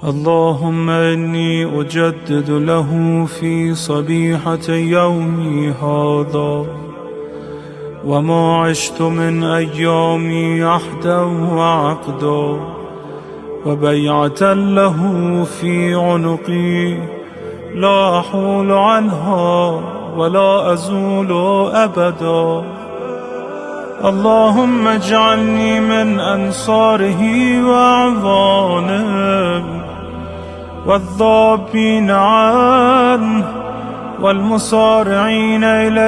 اللهم إني أجدد له في صبيحة يومي هذا وما عشت من أيامي عهدا وعقدا وبيعة له في عنقي لا أحول عنها ولا أزول أبدا. اللهم اجعلني من أنصاره وأعوانه والذابين عنه والمصارعين إليه